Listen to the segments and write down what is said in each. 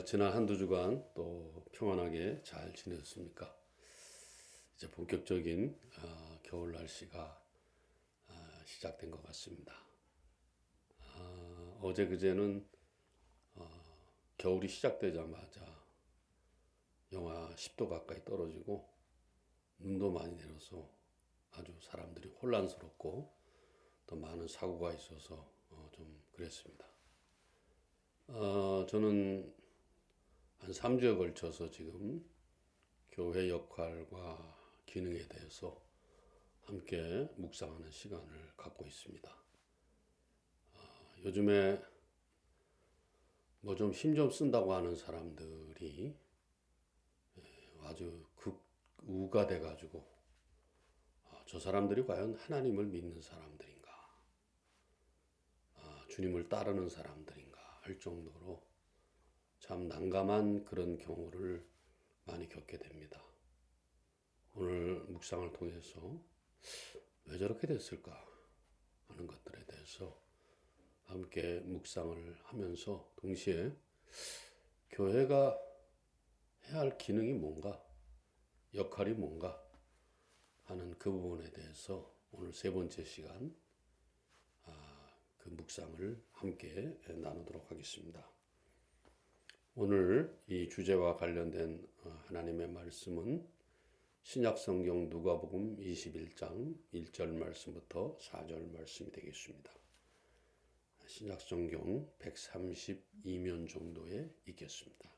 지난 한두 주간 또 평안하게 잘 지내셨습니까? 이제 본격적인 겨울 날씨가 시작된 것 같습니다. 어제 그제는 겨울이 시작되자마자 영하 10도 가까이 떨어지고 눈도 많이 내려서 아주 사람들이 혼란스럽고 또 많은 사고가 있어서 좀 그랬습니다. 저는 한 3주에 걸쳐서 지금 교회 역할과 기능에 대해서 함께 묵상하는 시간을 갖고 있습니다. 요즘에 뭐 좀 힘 좀 쓴다고 하는 사람들이 아주 극우가 돼가지고 저 사람들이 과연 하나님을 믿는 사람들인가, 주님을 따르는 사람들인가 할 정도로 참 난감한 그런 경우를 많이 겪게 됩니다. 오늘 묵상을 통해서 왜 저렇게 됐을까 하는 것들에 대해서 함께 묵상을 하면서 동시에 교회가 해야 할 기능이 뭔가, 역할이 뭔가 하는 그 부분에 대해서 오늘 세 번째 시간 그 묵상을 함께 나누도록 하겠습니다. 오늘 이 주제와 관련된 하나님의 말씀은 신약성경 누가복음 21장 1절 말씀부터 4절 말씀이 되겠습니다. 신약성경 132면 정도에 있겠습니다.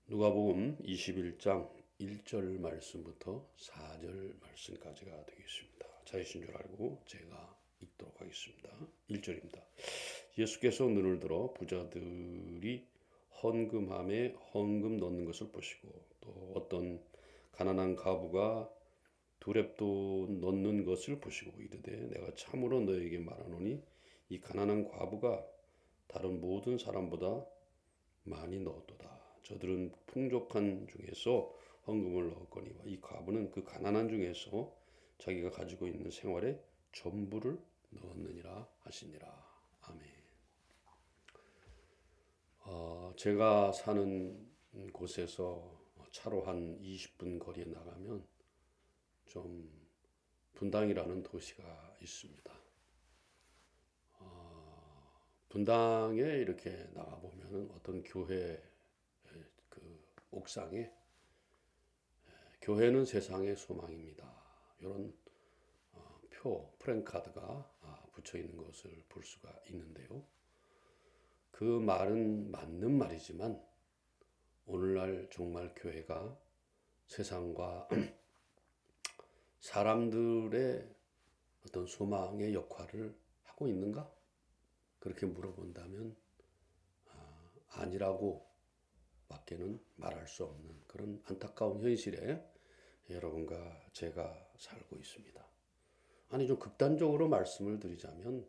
누가복음 21장 1절 말씀부터 4절 말씀까지가 되겠습니다. 자유신 줄 알고 제가 읽도록 하겠습니다. 1절입니다. 예수께서 눈을 들어 부자들이 헌금함에 헌금 넣는 것을 보시고 또 어떤 가난한 과부가 두렙돈 넣는 것을 보시고 이르되 내가 참으로 너에게 말하노니 이 가난한 과부가 다른 모든 사람보다 많이 넣었도다. 저들은 풍족한 중에서 헌금을 넣었거니와 이 과부는 그 가난한 중에서 자기가 가지고 있는 생활의 전부를 넣었느니라 하시니라. 아멘. 제가 사는 곳에서 차로 한 20분 거리에 나가면 좀 분당이라는 도시가 있습니다. 분당에 이렇게 나가보면 어떤 교회 그 옥상에 교회는 세상의 소망입니다. 이런 프랭카드가 붙여 있는 것을 볼 수가 있는데요. 그 말은 맞는 말이지만 오늘날 정말 교회가 세상과 사람들의 어떤 소망의 역할을 하고 있는가? 그렇게 물어본다면 아니라고 밖에는 말할 수 없는 그런 안타까운 현실에 여러분과 제가 살고 있습니다. 아니 좀 극단적으로 말씀을 드리자면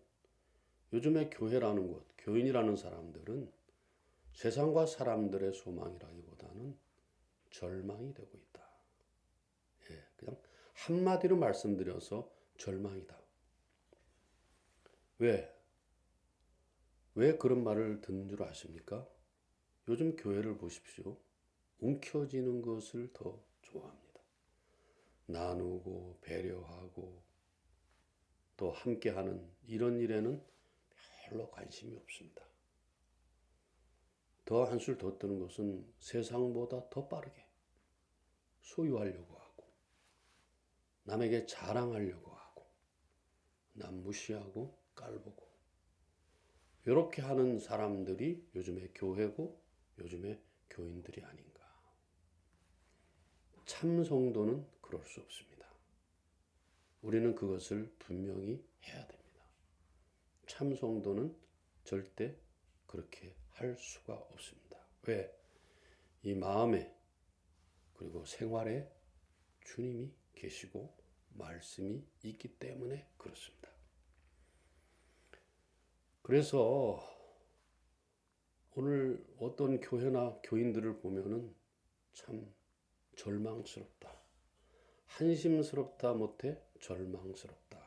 요즘에 교회라는 곳, 교인이라는 사람들은 세상과 사람들의 소망이라기보다는 절망이 되고 있다. 그냥 한마디로 말씀드려서 절망이다. 왜? 왜 그런 말을 듣는 줄 아십니까? 요즘 교회를 보십시오. 움켜쥐는 것을 더 좋아합니다. 나누고 배려하고 또 함께하는 이런 일에는 별로 관심이 없습니다. 더 한술 더 뜨는 것은 세상보다 더 빠르게 소유하려고 하고 남에게 자랑하려고 하고 남 무시하고 깔보고 이렇게 하는 사람들이 요즘의 교회고 요즘의 교인들이 아닌가. 참 성도는 그럴 수 없습니다. 우리는 그것을 분명히 해야 됩니다. 참 성도는 절대 그렇게 할 수가 없습니다. 왜? 이 마음에 그리고 생활에 주님이 계시고 말씀이 있기 때문에 그렇습니다. 그래서 오늘 어떤 교회나 교인들을 보면은 참 절망스럽다. 한심스럽다 못해 절망스럽다.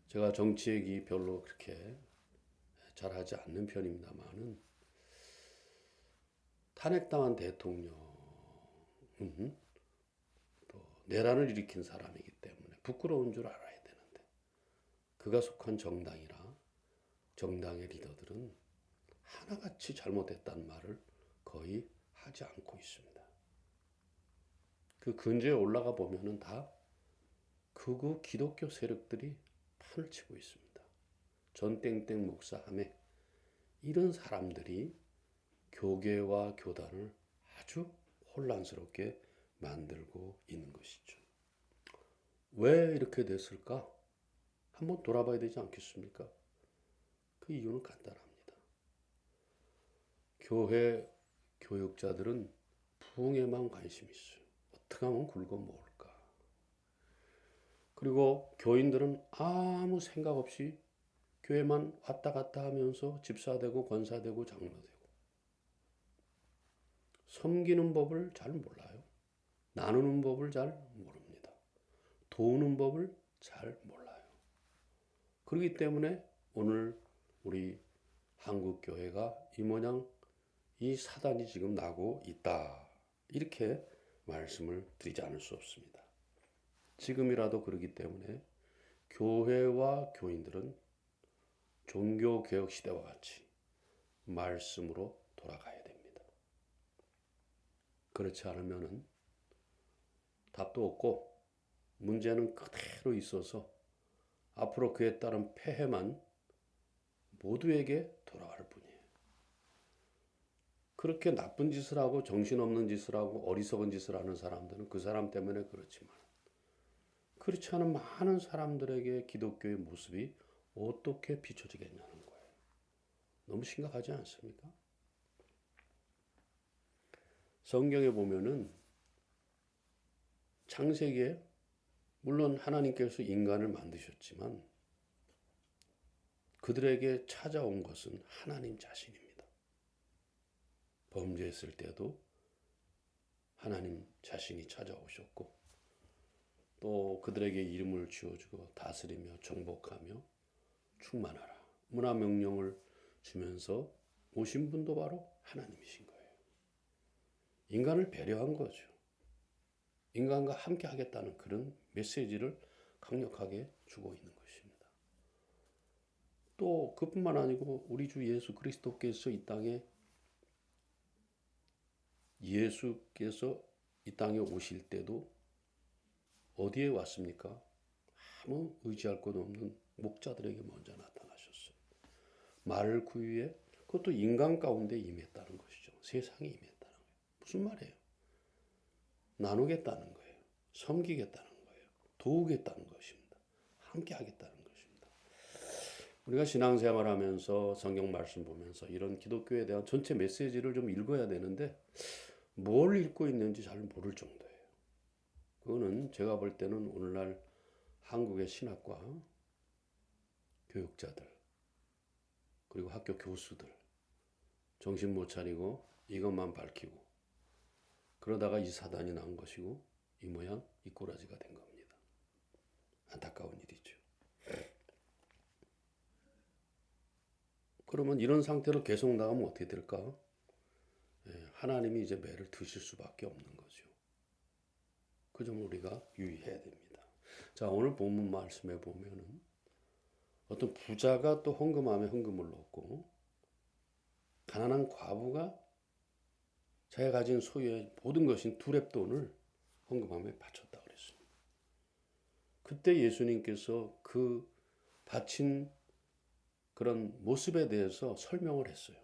제가 정치 얘기 별로 그렇게 잘하지 않는 편입니다만은 탄핵당한 대통령은 또 내란을 일으킨 사람이기 때문에 부끄러운 줄 알아야 되는데 그가 속한 정당이나 정당의 리더들은 하나같이 잘못했다는 말을 거의 하지 않고 있습니다. 그 근저에 올라가 보면은 다 극우 기독교 세력들이 판을 치고 있습니다. 전땡땡 목사 하매 이런 사람들이 교계와 교단을 아주 혼란스럽게 만들고 있는 것이죠. 왜 이렇게 됐을까? 한번 돌아봐야 되지 않겠습니까? 그 이유는 간단합니다. 교회 교육자들은 부흥에만 관심이 있어요. 어떻게 하면 굵어 모을까? 그리고 교인들은 아무 생각 없이 교회만 왔다 갔다 하면서 집사되고 권사되고 장로되고 섬기는 법을 잘 몰라요. 나누는 법을 잘 모릅니다. 도우는 법을 잘 몰라요. 그렇기 때문에 오늘 우리 한국 교회가 이 모양 이 사단이 지금 나고 있다. 이렇게 말씀을 드리지 않을 수 없습니다. 지금이라도 그러기 때문에 교회와 교인들은 종교개혁 시대와 같이 말씀으로 돌아가야 됩니다. 그렇지 않으면 답도 없고 문제는 그대로 있어서 앞으로 그에 따른 폐해만 모두에게 돌아갈 뿐이에요. 그렇게 나쁜 짓을 하고 정신없는 짓을 하고 어리석은 짓을 하는 사람들은 그 사람 때문에 그렇지만 그렇지 않은 많은 사람들에게 기독교의 모습이 어떻게 비춰지겠냐는 거예요. 너무 심각하지 않습니까? 성경에 보면은 창세기에 물론 하나님께서 인간을 만드셨지만 그들에게 찾아온 것은 하나님 자신입니다. 범죄했을 때도 하나님 자신이 찾아오셨고 또 그들에게 이름을 지어주고 다스리며 정복하며 충만하라 문화 명령을 주면서 오신 분도 바로 하나님이신 거예요. 인간을 배려한 거죠. 인간과 함께 하겠다는 그런 메시지를 강력하게 주고 있는 것입니다. 또 그뿐만 아니고 우리 주 예수 그리스도께서 예수께서 이 땅에 오실 때도 어디에 왔습니까? 아무 의지할 것 없는 목자들에게 먼저 나타나셨어요. 말구유에 그것도 인간 가운데 임했다는 것이죠. 세상에 임했다는 거예요. 무슨 말이에요? 나누겠다는 거예요. 섬기겠다는 거예요. 도우겠다는 것입니다. 함께 하겠다는 것입니다. 우리가 신앙생활하면서 성경 말씀 보면서 이런 기독교에 대한 전체 메시지를 좀 읽어야 되는데 뭘 읽고 있는지 잘 모를 정도예요. 그거는 제가 볼 때는 오늘날 한국의 신학과 교육자들 그리고 학교 교수들 정신 못 차리고 이것만 밝히고 그러다가 이 사단이 난 것이고 이 모양 이 꼬라지가 된 겁니다. 안타까운 일이죠. 그러면 이런 상태로 계속 나가면 어떻게 될까? 하나님이 이제 매를 드실 수밖에 없는 거죠. 그 점을 우리가 유의해야 됩니다. 자, 오늘 본문 말씀에 보면은 어떤 부자가 또 헌금함에 헌금을 넣고 가난한 과부가 자기가 가진 소유의 모든 것인 두렙돈을 헌금함에 바쳤다 그랬습니다. 그때 예수님께서 그 바친 그런 모습에 대해서 설명을 했어요.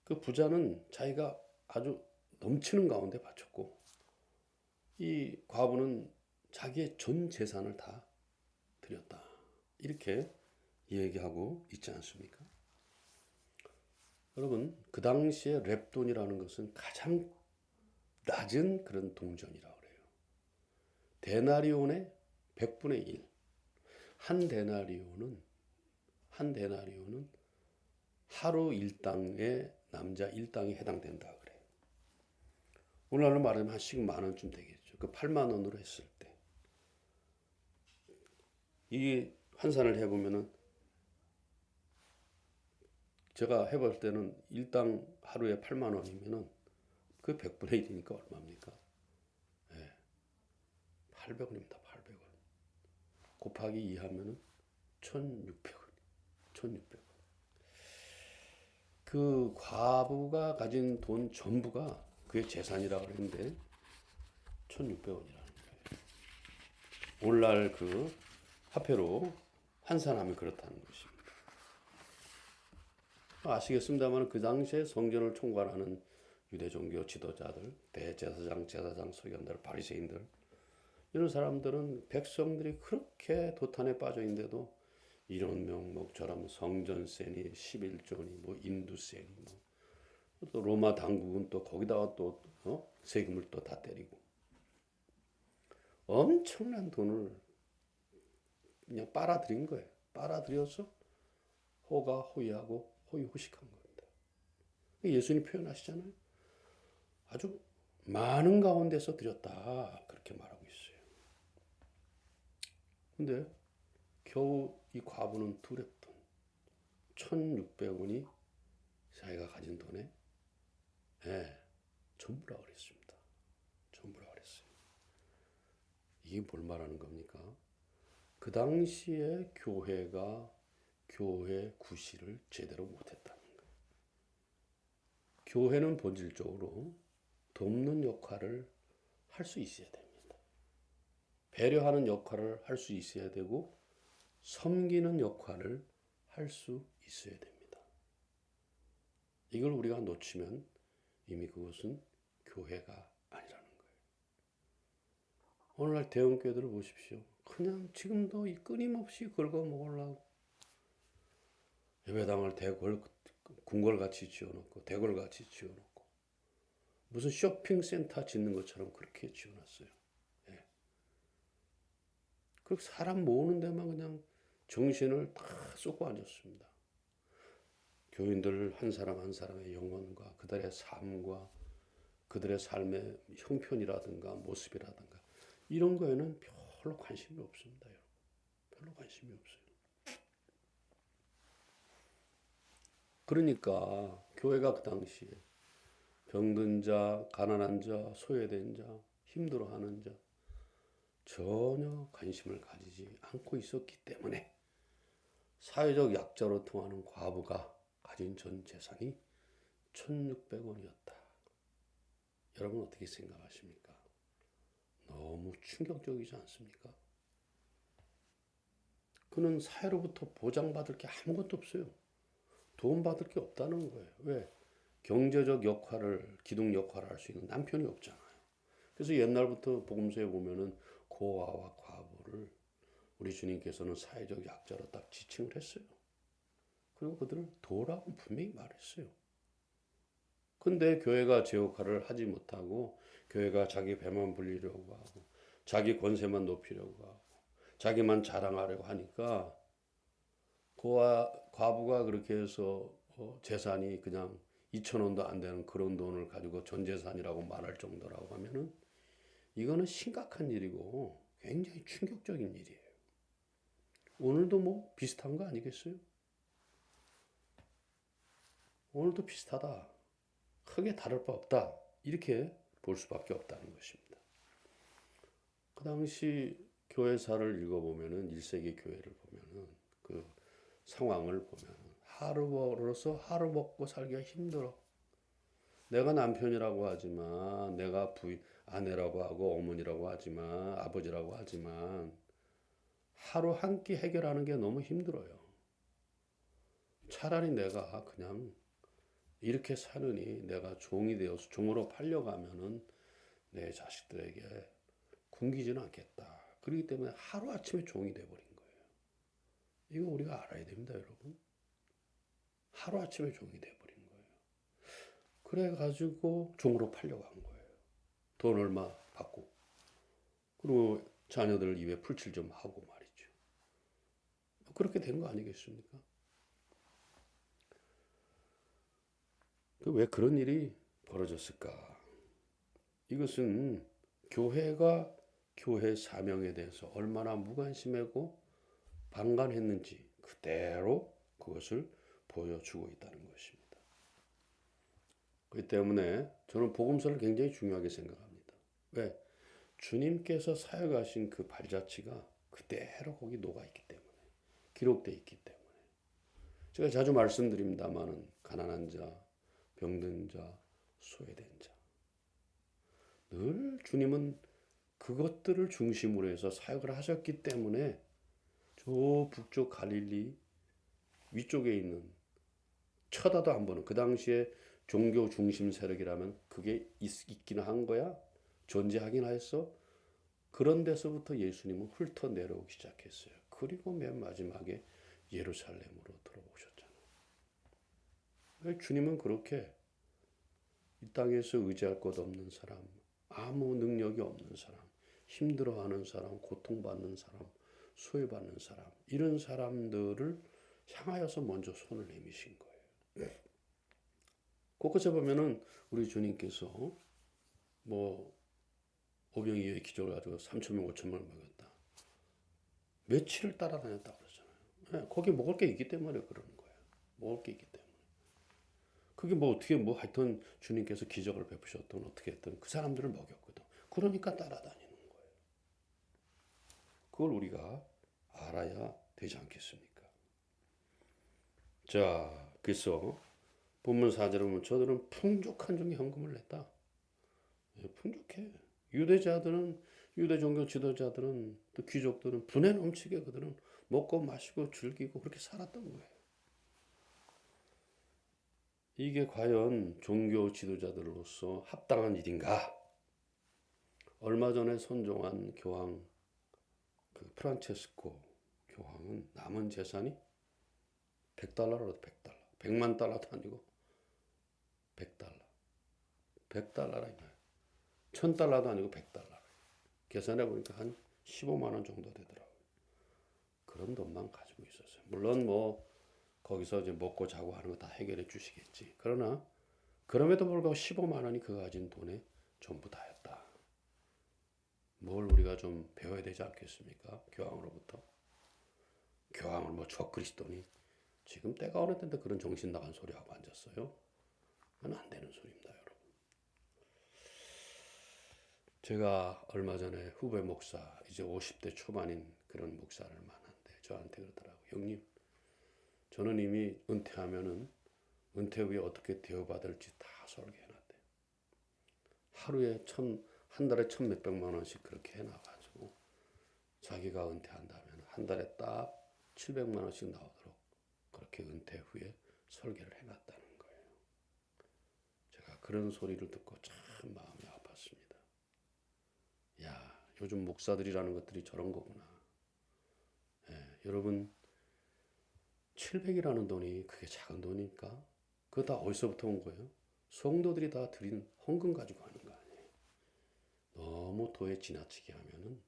그 부자는 자기가 아주 넘치는 가운데 바쳤고 이 과부는 자기의 전 재산을 다 드렸다. 이렇게 얘기하고 있지 않습니까? 여러분, 그 당시에 렙돈이라는 것은 가장 낮은 그런 동전이라고 그래요. 데나리온의 100분의 1. 한 데나리온은 하루 일당의 남자 일당에 해당된다 그래요. 오늘날로 말하면 한 10만 원쯤 되겠죠. 그 8만 원으로 했을 때. 이게 환산을 해보면은 제가 해볼 때는 일당 하루에 8만 원이면은 그 100분의 1이니까 얼마입니까? 800원입니다. 800원. 곱하기 2 하면은 1600원. 1600원. 그 과부가 가진 돈 전부가 그의 재산이라고 그랬는데 1600원이라는 거예요. 오늘날 그 화폐로 환산하면 그렇다는 것입니다. 아시겠습니다만 그 당시에 성전을 총괄하는 유대 종교 지도자들, 대제사장, 제사장, 서기관들, 바리새인들 이런 사람들은 백성들이 그렇게 도탄에 빠져 있는데도 이런 명목처럼 성전세니 11조니 뭐 인두세니 또 로마 당국은 또 거기다가 또 세금을 또 다 때리고 엄청난 돈을 그냥 빨아들인 거예요. 빨아들여서 호가 호위하고 호의호식한 겁니다. 예수님 표현하시잖아요. 아주 많은 가운데서 드렸다 그렇게 말하고 있어요. 근데 겨우 이 과부는 두렵돈 1600원이 자기가 가진 돈에 전부라 그랬습니다. 전부라 그랬어요. 이게 뭘 말하는 겁니까? 그 당시에 교회가 교회 구실을 제대로 못했다는 거예요. 교회는 본질적으로 돕는 역할을 할 수 있어야 됩니다. 배려하는 역할을 할 수 있어야 되고 섬기는 역할을 할 수 있어야 됩니다. 이걸 우리가 놓치면 이미 그것은 교회가 아니라는 거예요. 오늘날 대형교회들을 보십시오. 그냥 지금도 끊임없이 긁어 먹으려고 예배당을 궁궐같이 지어놓고 대궐같이 지어놓고 무슨 쇼핑센터 짓는 것처럼 그렇게 지어놨어요. 그리고 사람 모으는 데만 그냥 정신을 다 쏟고 앉았습니다. 교인들 한 사람 한 사람의 영혼과 그들의 삶과 그들의 삶의 형편이라든가 모습이라든가 이런 거에는 별로 관심이 없습니다. 여러분. 별로 관심이 없어요. 그러니까 교회가 그 당시에 병든 자, 가난한 자, 소외된 자, 힘들어하는 자 전혀 관심을 가지지 않고 있었기 때문에 사회적 약자로 통하는 과부가 가진 전 재산이 1600원이었다. 여러분 어떻게 생각하십니까? 너무 충격적이지 않습니까? 그는 사회로부터 보장받을 게 아무것도 없어요. 도움받을 게 없다는 거예요. 왜? 경제적 역할을, 기둥 역할을 할 수 있는 남편이 없잖아요. 그래서 옛날부터 복음서에 보면은 고아와 과부를 우리 주님께서는 사회적 약자로 딱 지칭을 했어요. 그리고 그들을 도라고 분명히 말했어요. 근데 교회가 제 역할을 하지 못하고 교회가 자기 배만 불리려고 하고 자기 권세만 높이려고 하고 자기만 자랑하려고 하니까 과부가 그렇게 해서 재산이 그냥 2,000원도 안 되는 그런 돈을 가지고 전 재산이라고 말할 정도라고 하면은 이거는 심각한 일이고 굉장히 충격적인 일이에요. 오늘도 뭐 비슷한 거 아니겠어요? 오늘도 비슷하다. 크게 다를 바 없다. 이렇게 볼 수밖에 없다는 것입니다. 그 당시 교회사를 읽어보면은 1세기 교회를 보면은 그 상황을 보면은 하루 벌어서 하루 먹고 살기가 힘들어. 내가 남편이라고 하지만 내가 아내라고 하고 어머니라고 하지만 아버지라고 하지만 하루 한 끼 해결하는 게 너무 힘들어요. 차라리 내가 그냥 이렇게 사느니 내가 종이 되어서 종으로 팔려가면은 내 자식들에게 굶기지는 않겠다. 그렇기 때문에 하루아침에 종이 돼버린 거예요. 이거 우리가 알아야 됩니다, 여러분. 하루아침에 종이 돼버린 거예요. 그래가지고 종으로 팔려간 거예요. 돈 얼마 받고. 그리고 자녀들 입에 풀칠 좀 하고 말이죠. 그렇게 된 거 아니겠습니까? 왜 그런 일이 벌어졌을까? 이것은 교회가 교회 사명에 대해서 얼마나 무관심하고 방관했는지 그대로 그것을 보여주고 있다는 것입니다. 그렇기 때문에 저는 복음서를 굉장히 중요하게 생각합니다. 왜? 주님께서 사역하신 그 발자취가 그대로 거기 녹아있기 때문에, 기록되어 있기 때문에. 제가 자주 말씀드립니다마는 가난한 자, 병든 자, 소외된 자. 늘 주님은 그것들을 중심으로 해서 사역을 하셨기 때문에 저 북쪽 갈릴리 위쪽에 있는 쳐다도 안 보는 그 당시에 종교 중심 세력이라면 그게 있기는 한 거야. 존재하긴 했어. 그런 데서부터 예수님은 훑어 내려오기 시작했어요. 그리고 맨 마지막에 예루살렘으로 들어오셨잖아요. 주님은 그렇게 이 땅에서 의지할 것 없는 사람, 아무 능력이 없는 사람, 힘들어하는 사람, 고통받는 사람, 소외받는 사람, 이런 사람들을 향하여서 먼저 손을 내미신 거예요. 곳곳에 보면은 우리 주님께서 뭐 오병이어의 기적을 가지고 3,000명, 5,000명을 먹였다. 며칠을 따라다녔다고 그러잖아요. 거기 먹을 게 있기 때문에 그러는 거예요. 먹을 게 있기 때문에. 그게 뭐 어떻게 뭐 하여튼 주님께서 기적을 베푸셨든 어떻게 했든 그 사람들을 먹였거든. 그러니까 따라다니는 거예요. 그걸 우리가 알아야 되지 않겠습니까? 자, 그래서 본문 4절에 보면 저들은 풍족한 중에 헌금을 냈다. 풍족해. 유대 종교 지도자들은 또 귀족들은 분에 넘치게 그들은 먹고 마시고 즐기고 그렇게 살았던 거예요. 이게 과연 종교 지도자들로서 합당한 일인가? 얼마 전에 선종한 교황 그 프란체스코 교황은 남은 재산이 100달러로 100달러. 100만 달러도 아니고 100달러. 100달러라 이거예요. 1000달러도 아니고 100달러. 계산해 보니까 한 15만 원 정도 되더라고요. 그런 돈만 가지고 있었어요. 물론 뭐 거기서 이제 먹고 자고 하는 거 다 해결해 주시겠지. 그러나 그럼에도 불구하고 15만 원이 그가 가진 돈의 전부 다였다. 뭘 우리가 좀 배워야 되지 않겠습니까? 교황으로부터. 교황을 뭐 적그리스도니 지금 때가 어느 때인데 그런 정신 나간 소리 하고 앉았어요. 그건 안 되는 소리입니다, 여러분. 제가 얼마 전에 후배 목사, 이제 50대 초반인 그런 목사를 만났는데 저한테 그러더라고요. 형님, 저는 이미 은퇴하면은 은퇴 후에 어떻게 대우받을지 다 설계해놨대요. 하루에 한 달에 1,몇백만 원씩 그렇게 해놔가지고 자기가 은퇴한다면 한 달에 딱 700만 원씩 나오도록 그렇게 은퇴 후에 설계를 해놨다는 거예요. 제가 그런 소리를 듣고 참 마음이 아팠습니다. 야, 요즘 목사들이라는 것들이 저런 거구나. 여러분 700이라는 돈이 그게 작은 돈입니까? 그거 다 어디서부터 온 거예요? 성도들이 다 드린 헌금 가지고 하는 거 아니에요. 너무 도에 지나치게 하면은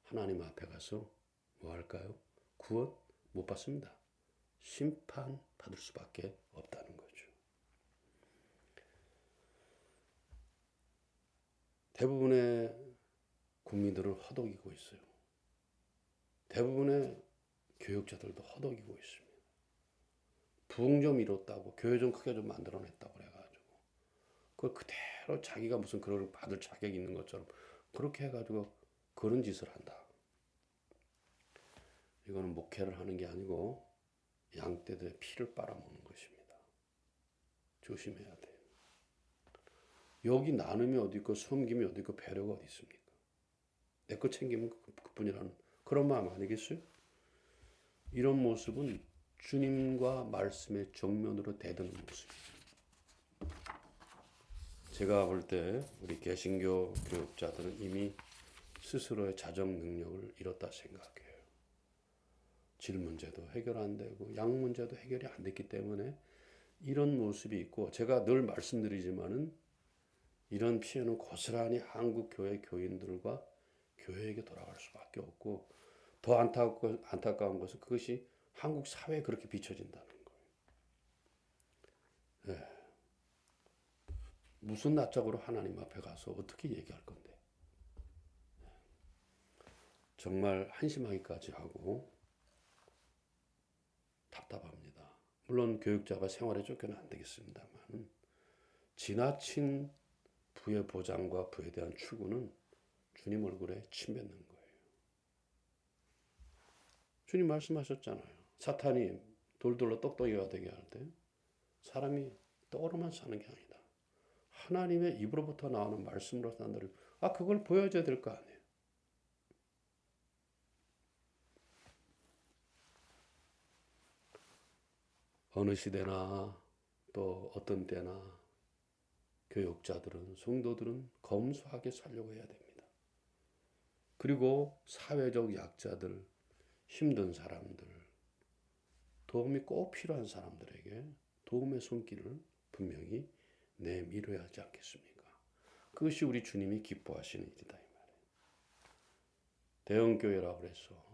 하나님 앞에 가서 뭐 할까요? 구원 못 받습니다. 심판 받을 수밖에 없다는 거죠. 대부분의 국민들은 허덕이고 있어요. 대부분의 교육자들도 허덕이고 있습니다. 부흥 좀 이뤘다고 교회 좀 크게 좀 만들어냈다고 그래가지고 그걸 그대로 자기가 무슨 그걸 받을 자격이 있는 것처럼 그렇게 해가지고 그런 짓을 한다. 이거는 목회를 하는 게 아니고 양떼들의 피를 빨아먹는 것입니다. 조심해야 돼요. 여기 나눔이 어디 있고 섬김이 어디 있고 배려가 어디 있습니까? 내 거 챙기면 그뿐이라는 그런 마음 아니겠어요? 이런 모습은 주님과 말씀의 정면으로 대드는 모습이에요. 제가 볼 때 우리 개신교 교육자들은 이미 스스로의 자정 능력을 잃었다 생각해요. 질 문제도 해결 안 되고 양 문제도 해결이 안 됐기 때문에 이런 모습이 있고 제가 늘 말씀드리지만은 이런 피해는 고스란히 한국 교회 교인들과 교회에게 돌아갈 수밖에 없고 더 안타까운 것은 그것이 한국 사회에 그렇게 비춰진다는 거예요. 네. 무슨 낯짝으로 하나님 앞에 가서 어떻게 얘기할 건데. 정말 한심하기까지 하고 답답합니다. 물론 교육자가 생활에 쫓겨는 안 되겠습니다만 지나친 부의 보장과 부에 대한 추구는 주님 얼굴에 침 뱉는 거예요. 주님 말씀하셨잖아요. 사탄이 돌돌로 똑똑이가 되게 할 때 사람이 떡으로만 사는 게 아니다. 하나님의 입으로부터 나오는 말씀으로 산다를 그걸 보여줘야 될 거 아니에요. 어느 시대나 또 어떤 때나 교육자들은 성도들은 검소하게 살려고 해야 됩니다. 그리고 사회적 약자들, 힘든 사람들, 도움이 꼭 필요한 사람들에게 도움의 손길을 분명히 내밀어야 하지 않겠습니까? 그것이 우리 주님이 기뻐하시는 일이다 이 말이에요. 대형교회라고 그래서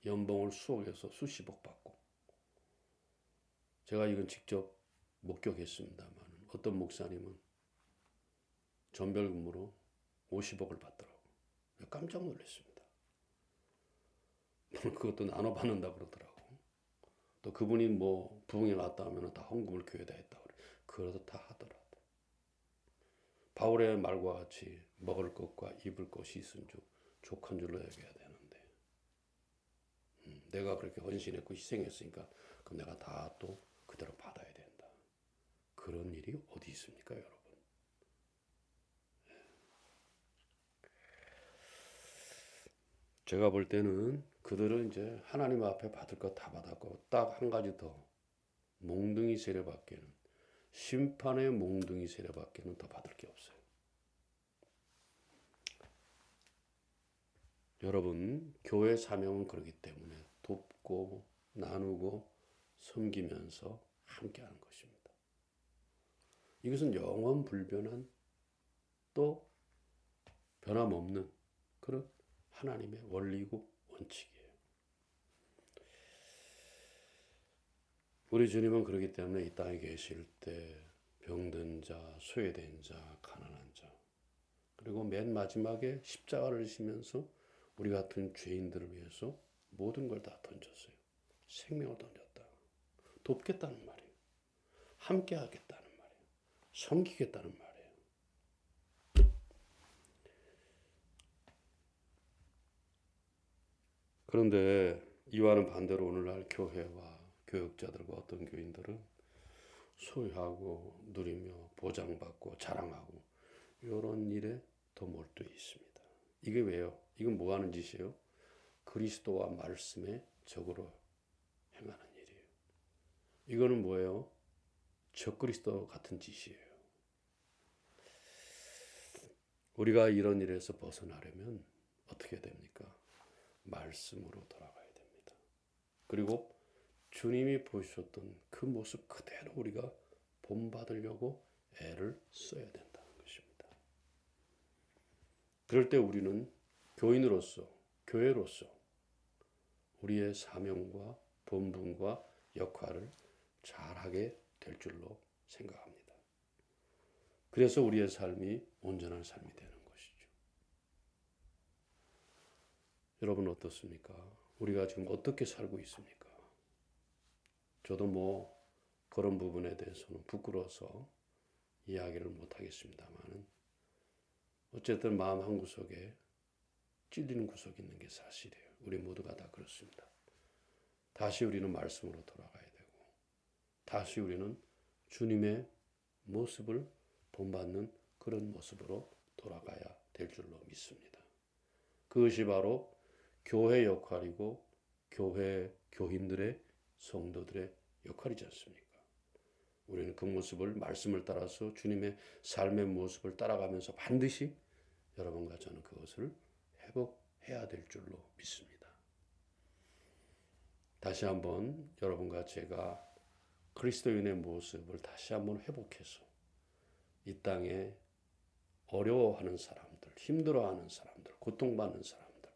연봉을 수억에서 수십억 받고, 제가 이건 직접 목격했습니다만 어떤 목사님은 전별근무로 50억을 받더라고요. 깜짝 놀랐습니다. 그것도 나눠 받는다 그러더라고. 또 그분이 뭐 부흥에 갔다 하면 다 헌금을 교회에다 했다 그래. 그래도 다 하더라고. 바울의 말과 같이 먹을 것과 입을 것이 있은 줄 족한 줄로 여겨야 되는데, 내가 그렇게 헌신했고 희생했으니까 그럼 내가 다 또 그대로 받아야 된다. 그런 일이 어디 있습니까, 여러분? 제가 볼 때는 그들은 이제 하나님 앞에 받을 것 다 받았고, 딱 한 가지 더, 몽둥이 세례밖에는, 심판의 몽둥이 세례밖에는 더 받을 게 없어요. 여러분, 교회 사명은 그렇기 때문에 돕고 나누고 섬기면서 함께하는 것입니다. 이것은 영원 불변한 또 변함없는 그런 하나님의 원리고 원칙이에요. 우리 주님은 그렇기 때문에 이 땅에 계실 때 병든 자, 소외된 자, 가난한 자, 그리고 맨 마지막에 십자가를 지면서 우리 같은 죄인들을 위해서 모든 걸 다 던졌어요. 생명을 던졌다. 돕겠다는 말이에요. 함께 하겠다는 말이에요. 섬기겠다는 말이에요. 그런데 이와는 반대로 오늘날 교회와 교육자들과 어떤 교인들은 소유하고 누리며 보장받고 자랑하고 이런 일에 더 몰두해 있습니다. 이게 왜요? 이건 뭐 하는 짓이에요? 그리스도와 말씀에 적으로 행하는 일이에요. 이거는 뭐예요? 적그리스도 같은 짓이에요. 우리가 이런 일에서 벗어나려면 어떻게 됩니까? 말씀으로 돌아가야 됩니다. 그리고 주님이 보여주셨던 그 모습 그대로 우리가 본받으려고 애를 써야 된다는 것입니다. 그럴 때 우리는 교인으로서, 교회로서 우리의 사명과 본분과 역할을 잘하게 될 줄로 생각합니다. 그래서 우리의 삶이 온전한 삶이 되는 것이죠. 여러분 어떻습니까? 우리가 지금 어떻게 살고 있습니까? 저도 뭐 그런 부분에 대해서는 부끄러워서 이야기를 못하겠습니다만 어쨌든 마음 한구석에 찔리는 구석이 있는 게 사실이에요. 우리 모두가 다 그렇습니다. 다시 우리는 말씀으로 돌아가야 되고 다시 우리는 주님의 모습을 본받는 그런 모습으로 돌아가야 될 줄로 믿습니다. 그것이 바로 교회 역할이고 교회 교인들의 성도들의 역할이지 않습니까? 우리는 그 모습을 말씀을 따라서 주님의 삶의 모습을 따라가면서 반드시 여러분과 저는 그것을 회복해야 될 줄로 믿습니다. 다시 한번 여러분과 제가 그리스도인의 모습을 다시 한번 회복해서 이 땅에 어려워하는 사람들, 힘들어하는 사람들, 고통받는 사람들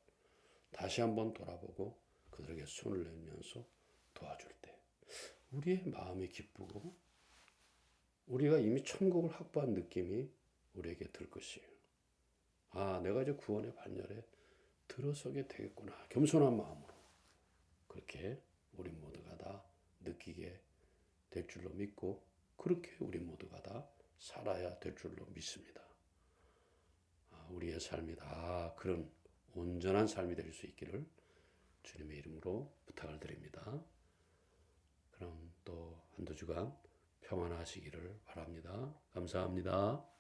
다시 한번 돌아보고 그들에게 손을 내면서 도와줄 때 우리의 마음이 기쁘고 우리가 이미 천국을 확보한 느낌이 우리에게 들 것이에요. 내가 이제 구원의 반열에 들어서게 되겠구나. 겸손한 마음으로. 그렇게 우리 모두가 다 느끼게 될 줄로 믿고 그렇게 우리 모두가 다 살아야 될 줄로 믿습니다. 우리의 삶이 다 그런 온전한 삶이 될 수 있기를 주님의 이름으로 부탁을 드립니다. 그럼 또 한두 주간 평안하시기를 바랍니다. 감사합니다.